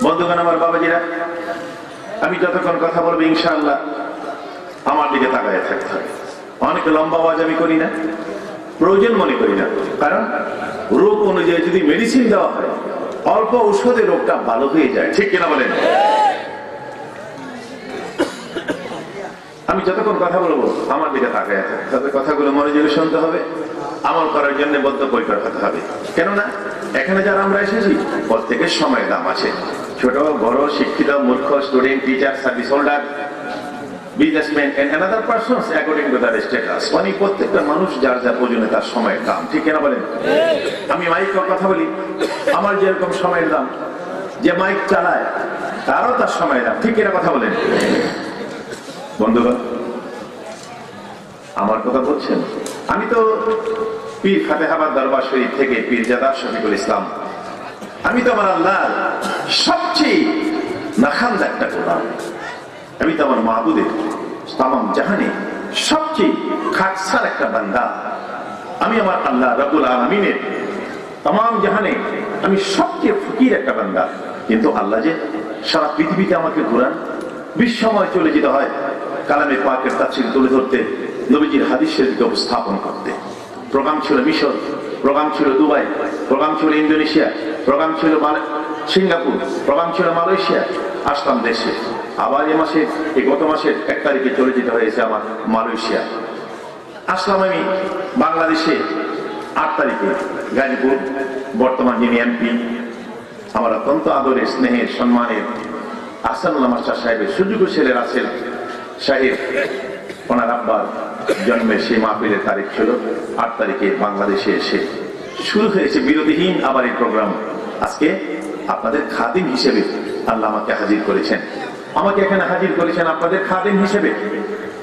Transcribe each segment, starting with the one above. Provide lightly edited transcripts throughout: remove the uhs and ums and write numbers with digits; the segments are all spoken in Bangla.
বন্ধুগণ, আমার বাবাজিরা, আমি যতক্ষণ কথা বলবো ইনশাআল্লাহ আমার দিকে তাকায় থাকতে হবে। অনেক লম্বা আওয়াজ আমি করি না, প্রয়োজন মনে করি না, কারণ রোগ অনুযায়ী যদি মেডিসিন দেওয়া হয় অল্প ঔষধে রোগটা ভালো হয়ে যায়, ঠিক কিনা বলেন? আমি যতক্ষণ কথা বলবো আমার দিকে তাকায় থাকতে হবে, কথাগুলো মনোযোগে শুনতে হবে, আমল করার জন্য বদ্ধপরিকর হতে হবে। কেননা এখানে যারা আমরা এসেছি প্রত্যেকের সময়ের দাম আছে। ছোট বড়, শিক্ষিত মূর্খ, student, teacher, service holder, businessman and another persons according to their status. মানে প্রত্যেকটা মানুষ যার যার প্রয়োজনে তার সময়ের দাম, ঠিক কিনা বলেন? আমি মাইক কথা বলি, আমার যেরকম সময়ের দাম, যে মাইক চালায় তারও তার সময়ের দাম, ঠিক কিনা কথা বলেন? বন্ধুগণ, আমার কথা বলছেন। আমি তো পীর ফাতেহাবাদ দরবার শরীফ থেকে পীরজাদা শফিকুল ইসলাম, আমি তো আমার আল্লাহ সবচেয়ে নাখান্দা একটা গোলাম। আমি তো আমার মাহবুদের তামাম জাহানে সবচেয়ে খাকসার একটা বান্দা। আমি আমার আল্লাহ রাব্বুল আলামিনের তামাম জাহানে আমি সবচেয়ে ফকির একটা বান্দা। কিন্তু আল্লাহ যে সারা পৃথিবীতে আমাকে ঘোরান, বিশ্বময় চলে যেতে হয় কালামে পাকের তাফসীর তুলে ধরতে, নবীজির হাদিস শরীফকে উপস্থাপন করতে। প্রোগ্রাম ছিল মিশর, প্রোগ্রাম ছিল দুবাই, প্রোগ্রাম ছিল ইন্দোনেশিয়া, প্রোগ্রাম ছিল সিঙ্গাপুর, প্রোগ্রাম ছিল মালয়েশিয়া। আসলাম দেশে, আবার গত মাসের 1 তারিখে চলে যেতে হয়েছে আমার মালয়েশিয়া। আসলাম আমি বাংলাদেশে 8 তারিখে গাজীপুর। বর্তমান যিনি এমপি, আমার অত্যন্ত আদরের, স্নেহের, সম্মানের আহসানুল্লাহ মাস্টার সাহেবের সুযোগ্য ছেলে রাসেল সাহেব, ওনার আব্বার জন্মের সেই মাহফিলের তারিখ ছিল 8 তারিখে বাংলাদেশে এসে শুরু হয়েছে বিরতিহীন আবার এই প্রোগ্রাম। আজকে আপনাদের খাদিম হিসেবে আল্লাহ আমাকে হাজির করেছেন, আমাকে এখানে হাজির করেছেন আপনাদের খাদিম হিসেবে,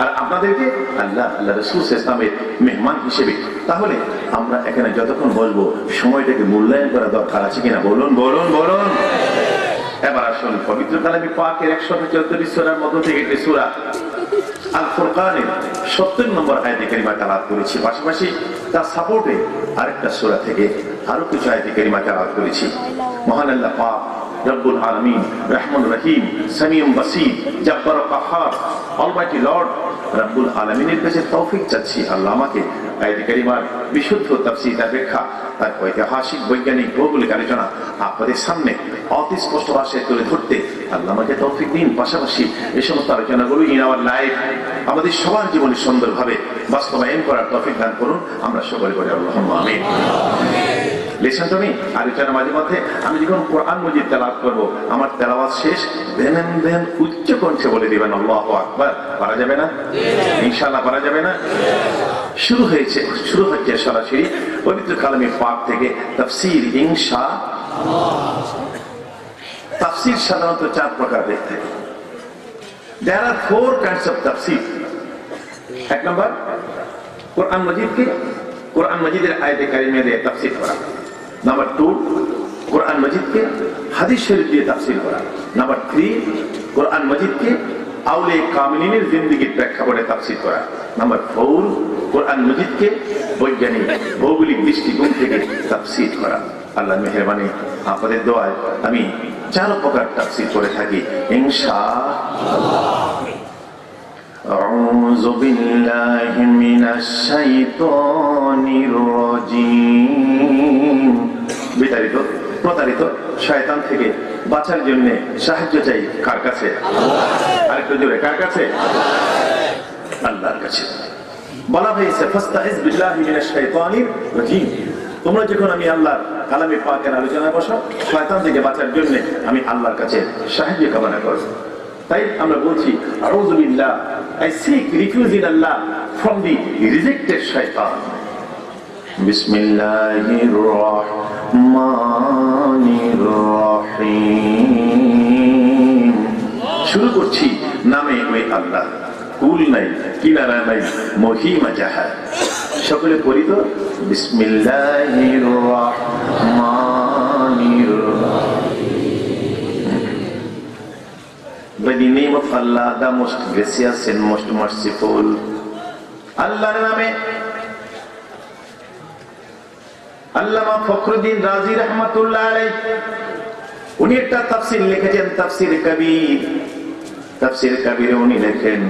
আর আপনাদেরকে আল্লাহ রাসূল ইসলামের মেহমান হিসেবে। তাহলে আমরা এখানে যতক্ষণ বলবো সময়টাকে মূল্যায়ন করা দরকার আছে কিনা? বলুন বলুন বলুন। এবার আসুন পবিত্র কালামে পাকের 114 সূরার মধ্যে থেকে একটি সূরা আল ফুরকানের 70 নম্বর আয়াতে কারিমা তেলাওয়াত করেছি। পাশাপাশি তার সাপোর্টে আরেকটা সূরা থেকে আরো কিছু আয়াতে কারিমা তেলাওয়াত করেছি। মহান আল্লাহ পাক রব্বুল আলামিন, রহমান রহিম, সামিউম বাসীর, জব্বার কাহ্হার, অলমাইটি লর্ড রব্বুল আলামিনের কাছে তৌফিক চাচ্ছি আল্লাহ আমাকে আয়াতে কারিমার বিশুদ্ধ তাফসীর, তার ব্যাখ্যা, তার ঐতিহাসিক, বৈজ্ঞানিক, ভৌগোলিক আলোচনা আপনাদের সামনে অতি স্পষ্ট ভাষায় তুলে ধরতে আল্লাহ আমাকে তৌফিক দিন। পাশাপাশি এই সমস্ত আলোচনাগুলো ইন আওয়ার লাইফ আমাদের সবার জীবনে সুন্দরভাবে বাস্তবায়ন করার তৌফিক দান করুন। আমরা সকলে বলি আল্লাহুম্মা আমিন। Listen to me. আলোচনা মাঝে মধ্যে আমি যখন কোরআন মজিদ তেলাওয়াত করব, আমার তেলাওয়াত শেষ দেন দেন উচ্চ কণ্ঠে বলে দিবেন আল্লাহু আকবার। পারা যাবে না? ইনশাআল্লাহ পারা যাবে না? শুরু হচ্ছে সরাসরি পবিত্র কালামে পাক থেকে তাফসীর ইনশাআল্লাহ। তাফসীর সাধারণত 4 প্রকার হয়ে থাকে। There are 4 kinds of তাফসীর। 1 নম্বর, কোরআন মজিদকে কোরআন মজিদের আয়াতে কারিমা দিয়ে তাফসীর করা। নাম্বার 2, কোরআন মজিদকে হাদিস শরীফ দিয়ে তাফসীর করা। নাম্বার 3, কোরআন মজিদকে আউলিয়া কামিলিনের জিন্দেগীর প্রেক্ষাপটে তাফসীর করা। নাম্বার 4, কোরআন মজিদকে বৈজ্ঞানিক, ভৌগোলিক দৃষ্টিকোণ থেকে তাফসীর করা। আল্লাহর মেহেরবানি, আপনাদের দোয়ায় আমি 4 প্রকার তাফসীর করে থাকি ইনশাআল্লাহ। আউযু বিল্লাহি মিনাশ শাইতানির রাজীম। প্রতারিত শয়তান থেকে বাঁচার জন্য সাহায্য চাই কার কাছে? আরেকটু জোরে, কার কাছে? আল্লাহর কাছে। বলা হয়েছে ফাস্তাইজ বিল্লাহি মিনাশ শাইতানির রাজীম। তোমরা যখন আমি আল্লাহর কালামে পাকের আলোচনায় বসো, শয়তান থেকে বাঁচার জন্য আমি আল্লাহর কাছে সাহায্য কামনা করব। তাই আমরা বলছি আউযু বিল্লাহ, I seek refuge in Allah from the rejected shaitan. বিসমিল্লাহির রহমানির রহিম। শুরু করছি নামে ওই আল্লাহ, কুল নাই, কিনারা নাই, মহিমা যাহার। সকলে পড়ি তো, বিসমিল্লাহির রহমানির রহিম। By the name of Allah, the most gracious and most merciful. আল্লাহর নামে। আল্লামা ফখরুদ্দিন রাজি রাহমাতুল্লাহ আলাইহি উনি একটা তাফসীর লিখেছেন, তাফসীর কবির। তাফসীর কবিরে উনি লেখেন,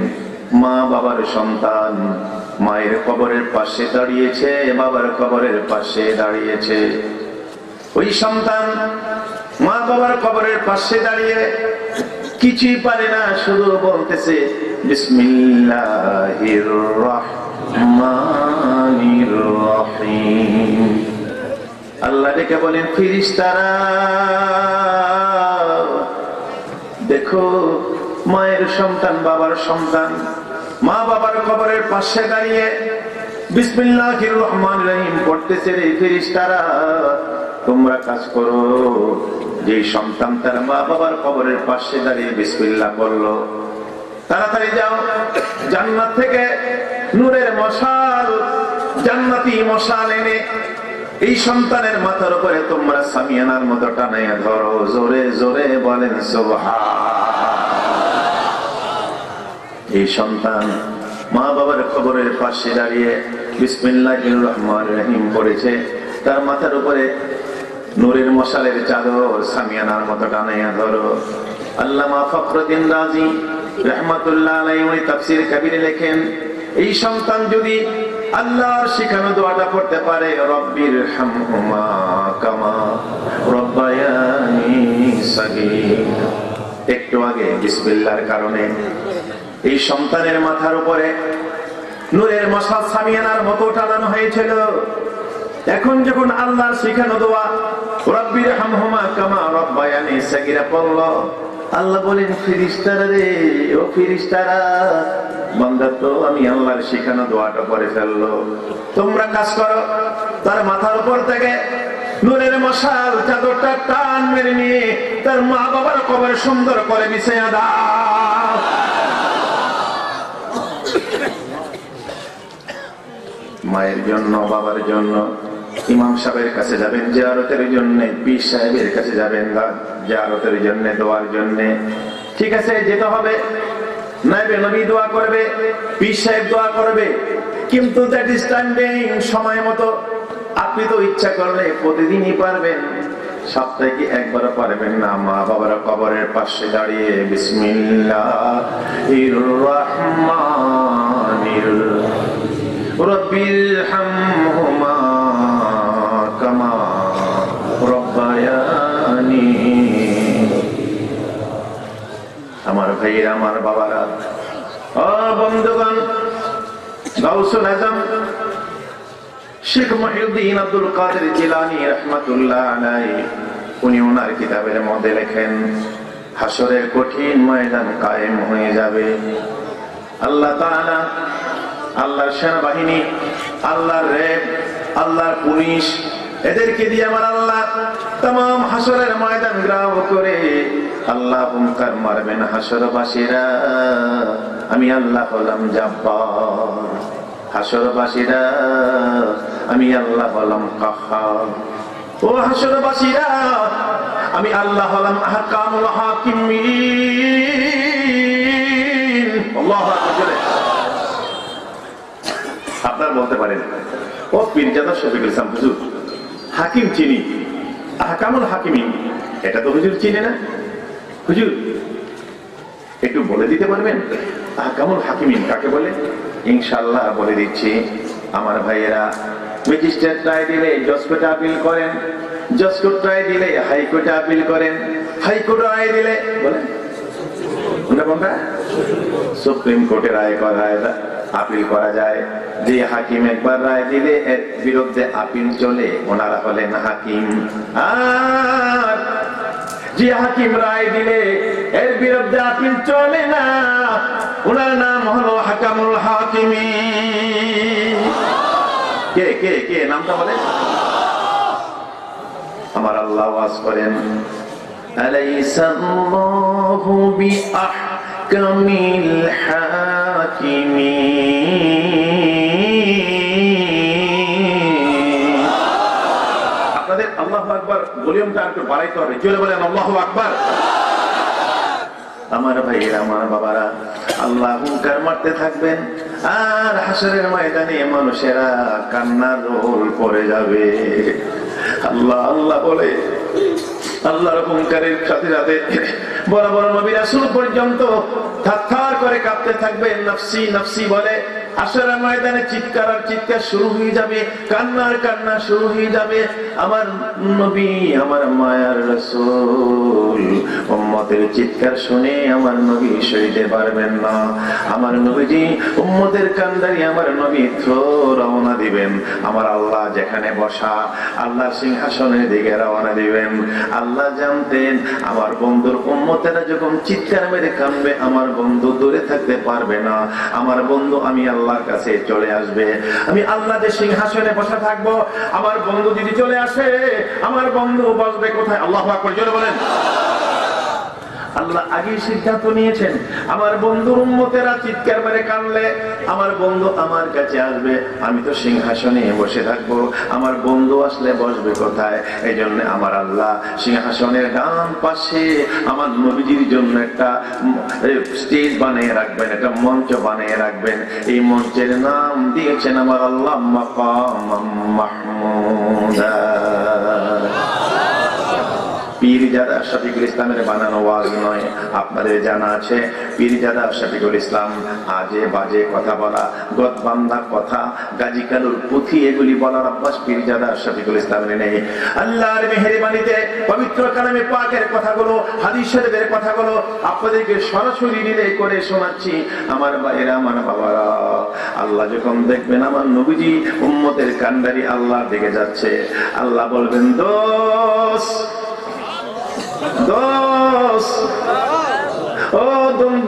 মা বাবার সন্তান মায়ের কবরের পাশে দাঁড়িয়েছে, বাবার কবরের পাশে দাঁড়িয়েছে। ওই সন্তান মা বাবার কবরের পাশে দাঁড়িয়ে কিছুই পারে না, শুধু বলতেছে বিসমিল্লাহির রহমানির রহিম। আল্লাহ ডেকে বলেন, ফেরেশতারা দেখো, মায়ের সন্তান বাবার সন্তান মা বাবার কবরের পাশে দাঁড়িয়ে বিসমিল্লাহির রহমানির রহিম পড়তেছে। রে ফেরেশতারা, তোমরা কাজ করো, যে সন্তান তার মা বাবার কবরের পাশে দাঁড়িয়ে বিসমিল্লাহ পড়লো, তাড়াতাড়ি যাও, জান্নাত থেকে নূরের মশাল, জান্নাতি মশাল এনে এই সন্তানের মাথার উপরে তোমরা সামিয়ানার মতো টানাইয়া ধরো। জোরে জোরে বলেন সুবহান। এই সন্তান মা বাবার কবরের পাশে দাঁড়িয়ে বিসমিল্লাহির রহমানির রহিম পড়েছে, তার মাথার উপরে নূরের মশালের চাদর সামিয়ানার মতো টানাইয়া ধরো। আল্লামা ফখরুদ্দিন রাজি রাহমাতুল্লাহ আলাইহি উনি তাফসীর কবিরে লেখেন, এই সন্তান যদি আল্লাহর শিখানো দোয়াটা পড়তে পারে, রব্বির হামহুমা কামা রব্বায়ানি সগীরা, একটু আগে বিসমিল্লাহর কারণে এই সন্তানের মাথার উপরে নূরের মশাল সামিয়ানার মতো টানানো হয়েছিল। এখন যখন আল্লাহর শিখানো দোয়া রব্বির হামহুমা কামা রব্বায়ানি সগীরা পড়ল, আল্লাহ বলেন, ফেরেশতারা রে, ও ফেরেশতারা, বান্দা তো আমি আল্লাহর শিখানো দোয়াটা পড়ে ফেললো, তোমরা কাজ করো, তার মাথার উপর থেকে নূরের মশাল চাদরটা টান মেরে নিয়ে তার মা বাবার কবরে সুন্দর করে বিছাইয়া দাও। মায়ের জন্য, বাবার জন্য ইমাম সাহেবের কাছে যাবেন জিয়ারতের জন্য, পীর সাহেবের কাছে যাবেন জিয়ারতের জন্য, দোয়ার জন্য, ঠিক আছে যেতে হবে। নাইবে নবী দোয়া করবে, পীর সাহেব দোয়া করবে, কিন্তু দ্যাট ইজ টাইমিং, সময় মতো। আপনি তো ইচ্ছা করলে প্রতিদিনই পারবেন, সপ্তাহে একবারও পারবেন না। মা বাবার কবরের পাশে দাঁড়িয়ে বিসমিল্লাহির রহমানির রব্বির হামহুমা কামা রব্বায়ানি। আমার ভাইরা, আমার বাবারা, ও বন্ধুগণ, গাউসুল আজম শেখ মহিউদ্দিন আব্দুল কাদের জিলানী রাহমাতুল্লাহ আলাইহি উনি ওনার কিতাবের মধ্যে লেখেন, হাসরের কঠিন ময়দান কায়েম হয়ে যাবে। আল্লাহ তাআলা, আল্লাহর সেনাবাহিনী, আল্লাহর র্যাব, আল্লাহর পুলিশ, এদেরকে দিয়ে আমার আল্লাহ तमाम হাসরের ময়দান গ্রাহ করে আল্লাহ হুঙ্কার মারবেন, হাসরবাসীরা আমি আল্লাহ হলাম জব্বার, হাসরবাসীরা আমি আল্লাহ হলাম কাহ্হার, ও হাসরবাসীরা আমি আল্লাহ হলাম আহকামুল হাকিমিন। আল্লাহু আকবার। আপনারা বলতে পারেন, ও পীরজাদা শফিকুল ইসলাম হুজুর, হাকিম চিনি, আহকামুল হাকিমিন এটা তো হুজুর চিনে না। হুজুর একটু বলে দিতে পারবেন আহকামুল হাকিমিন কাকে বলে? ইনশাআল্লাহ বলে দিচ্ছি। আমার ভাইয়েরা, ম্যাজিস্ট্রেট রায় দিলে জজ কোর্টে আপিল করেন, জজ কোর্ট রায় দিলে হাইকোর্টে আপিল করেন, হাইকোর্ট রায় দিলে বলেন কোনটা সুপ্রিম কোর্টে রায় আপিল করা যায়। যে হাকিম একবার রায় দিলে এর বিরুদ্ধে আপিল চলে, ওনারা হলেন হাকিম। আর যে হাকিম রায় দিলে এর বিরুদ্ধে আপিল চলে না, ওনার নাম হলো হাকামুল হাকিমিন। কে কে কে নামটা বলেন? আমার আল্লাহ ওয়াজ করেন, আলাইসাল্লাহু বিআহকামিল হাকিমিন। আপনাদের আল্লাহু আকবার ভলিউমটা একটু বাড়াইতে হবে, জোরে বলেন আল্লাহু আকবার। আমার ভাইয়েরা, আমার বাবারা, আল্লাহ হুঙ্কার মারতে থাকবেন, আর হাসরের ময়দানে মানুষেরা কান্নার রোল পড়ে যাবে। আল্লাহ আল্লাহ বলে আল্লাহর হুঙ্কারের সাথে সাথে বড় বড় নবী রাসূল পর্যন্ত থারথার করে কাঁপতে থাকবে, নফসি নফসি বলে। হাশরের ময়দানে চিৎকার আর চিৎকার শুরু হয়ে যাবে, কান্নার কান্না শুরু হয়ে যাবে। আমার নবী, আমার মায়ার রাসূল উম্মতের চিৎকার শুনে আমার নবী সইতে পারবেন না। আমার নবীজি উম্মতের কান্দারি আমার নবী রওনা দিবেন। আমার আল্লাহ যেখানে বসা, আল্লাহ সিংহাসনের দিকে রওনা দিবেন। আল্লাহ জানতেন আমার বন্ধুর উম্মতেরা যখন চিৎকার মেরে কাঁদবে, আমার বন্ধু দূরে থাকতে পারবে না। আমার বন্ধু আমি আল্লাহর কাছে চলে আসবে। আমি আল্লাহ যে সিংহাসনে বসা থাকবো, আমার বন্ধু যদি চলে আসে, আমার বন্ধু বসবে কোথায়? আল্লাহু আকবার, জোরে বলেন। আল্লাহ আগেই সিদ্ধান্ত নিয়েছেন, আমার বন্ধুর উম্মতেরা চিৎকার মেরে কাঁদলে আমার বন্ধু আমার কাছে আসবে, আমি তো সিংহাসনে বসে থাকবো, আমার বন্ধু আসলে বসবে কোথায়? এই জন্য আমার আল্লাহ সিংহাসনের ডান পাশে আমার নবীজির জন্য একটা স্টেজ বানিয়ে রাখবেন, একটা মঞ্চ বানিয়ে রাখবেন। এই মঞ্চের নাম দিয়েছেন আমার আল্লাহ মাকাম মাহমুদা। পীরজাদা শফিকুল ইসলামের বানানো ওয়াজ নয়। আপনাদের জানা আছে পীরজাদা শফিকুল ইসলাম আজে বাজে কথা বলা, গদবান্ধা কথা, গাজী কালুর পুঁথি এগুলি বলার অভ্যাস পীরজাদা শফিকুল ইসলামের নেই। আল্লাহর মেহেরবানিতে পবিত্র কালামে পাকের কথাগুলো, হাদিস শরীফের কথাগুলো আপনাদেরকে সরাসরি রিলে করে শোনাচ্ছি। আমার ভাইয়েরা, আমার বাবারা, আল্লাহ যখন দেখবেন আমার নবীজি উম্মতের কান্ডারি আল্লাহর দিকে যাচ্ছে, আল্লাহ বলবেন দোস্ত, দোস্ত, ও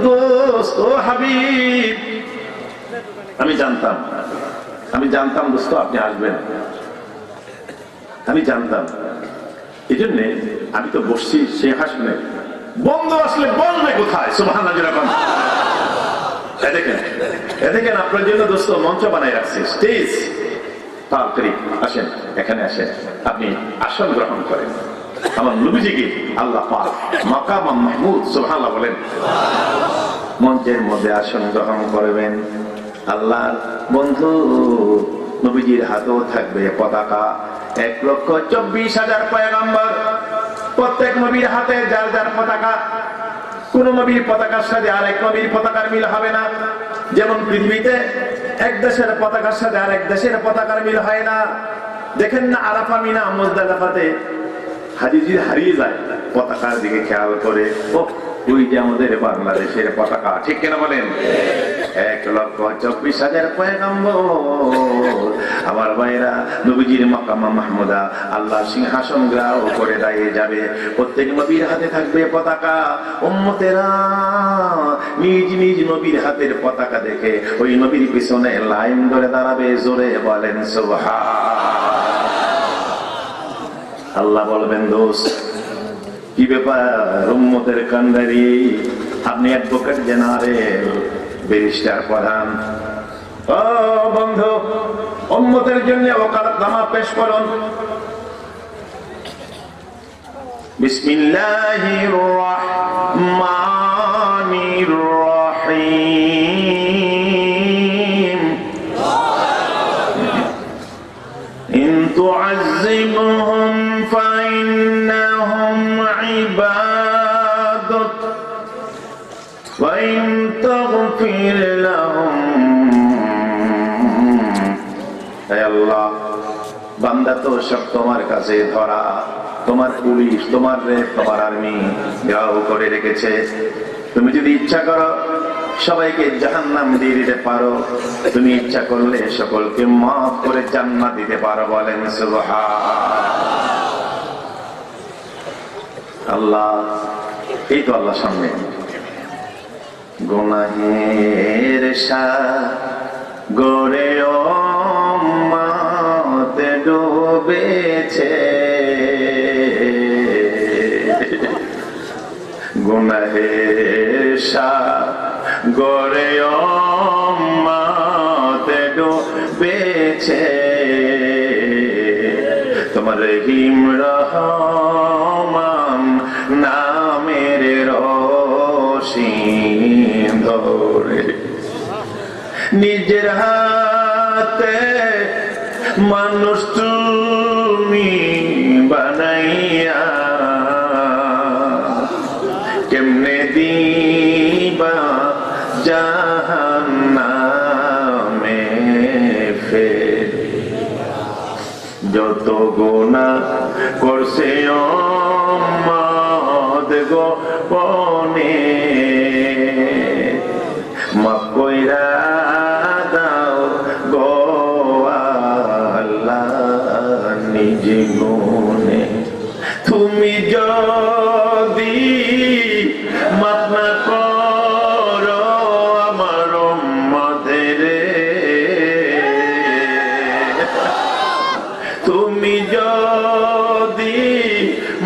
দোস্ত, ও হাবিব। আমি জানতাম দোস্ত আপনি আসবেন, আমি জানতাম। এই জন্যে আমি তো বসছি সিংহাসনে, বন্ধু আসলে বলবে কোথায়? সুবহানাল্লাহ। যেরকম দেখেন আপনার জন্য দোস্ত মঞ্চ বানাই রাখছে, স্টেজ। তাড়াতাড়ি আসেন, এখানে আসেন, আপনি আসন গ্রহণ করেন। আমার নবীজিকে আল্লাহ পাক মাকাম মাহমুদ, সুবহানাল্লাহ বলেন, মঞ্চের মধ্যে আসন গ্রহণ করবেন। আল্লাহর বন্ধু নবীজির হাতেও থাকবে পতাকা। 1,24,000 পয়গম্বর, প্রত্যেক নবীর হাতে যার যার পতাকা। কোন নবীর পতাকার সাথে আরেক নবীর পতাকার মিল হবে না। যেমন পৃথিবীতে এক দেশের পতাকার সাথে আরেক দেশের পতাকার মিল হয় না। দেখেন না আরাফা, মিনা, মুজদালিফাতে হাজিজি হারিয়ে যায়, পতাকার দিকে খেয়াল করে, ও ওই যে আমাদের বাংলাদেশের পতাকা, ঠিক কিনা বলেন? 1,24,000 পয়গম্বর আমার ভাইরা নবীজির মাকাম মাহমুদা আল্লাহ সিংহাসন গ্রাহ করে দাঁড়িয়ে যাবে। প্রত্যেক নবীর হাতে থাকবে পতাকা। উম্মতেরা নিজ নিজ নবীর হাতের পতাকা দেখে ওই নবীর পিছনে লাইন ধরে দাঁড়াবে। জোরে বলেন সুবহান। আল্লাহ বলবেন দোস্ত কি ব্যাপার? উম্মতের কান্ডারি, আপনি অ্যাডভোকেট জেনারেল, ব্যারিস্টার প্রধান, ও বন্ধু উম্মতের জন্য ওকালতনামা পেশ করুন। বিসমিল্লাহির রাহমানির রাহিম। ইন তুআযিবহুম ফাইন্নাহুম ইবাদুক ওয়া ইন তাগফির লাহুম। হে আল্লাহ, বান্দা তো সব তোমার কাছে ধরা, তোমার পুলিশ, তোমার রেড, তোমার আর্মি ঘেরাও করে রেখেছে। তুমি যদি ইচ্ছা করো সবাইকে জাহান্নাম দিয়ে দিতে পারো, তুমি ইচ্ছা করলে সকলকে মাফ করে জান্নাত দিতে পারো। বলেন সুবহান। আল্লাহ, এই তো আল্লাহ সামনে গুনাহের সাগরে উম্মত ডুবেছে, গুনাহের সাগরে উম্মত ডুবেছে, তোমার রহিম রহমান নামের রশি ধরে নিজের হাতে মানুষ তুমি বানাইয়া যত গুনাহ করছে উম্মত গোপনে মাফ কইরা দাও গো আল্লাহ নিজ গুণে। তুমি যদি মাফ না করো আমার উম্মতের, তুমি যদি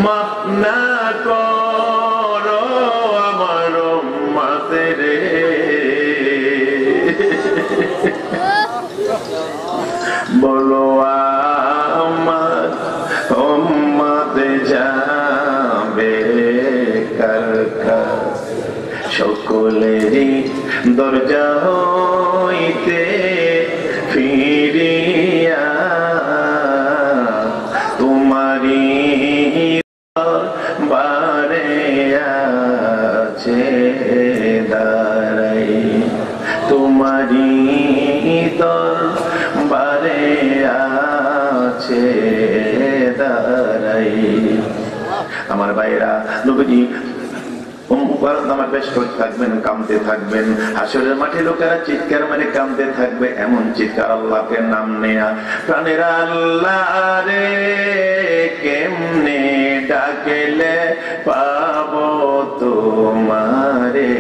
মাফ না করো আমার উম্মতের, বলো আমার উম্মত যাবে কার কাছে? সকলেরই দরজা হইতে ফিরিয়া তোমারি বারে আছে দাঁড়াই, তোমারি বারে আছে দাঁড়াই। আমার ভাইরা, নবীজি নামাজ পেশ করতে থাকবেন, কামতে থাকবেন। হাসরের মাঠে লোকেরা চিৎকার মানে কামতে থাকবে, এমন চিৎকার আল্লাহকে নাম নেয়া। প্রাণের আল্লাহ রে কেমনে ডাকেলে পাবো তোমারে।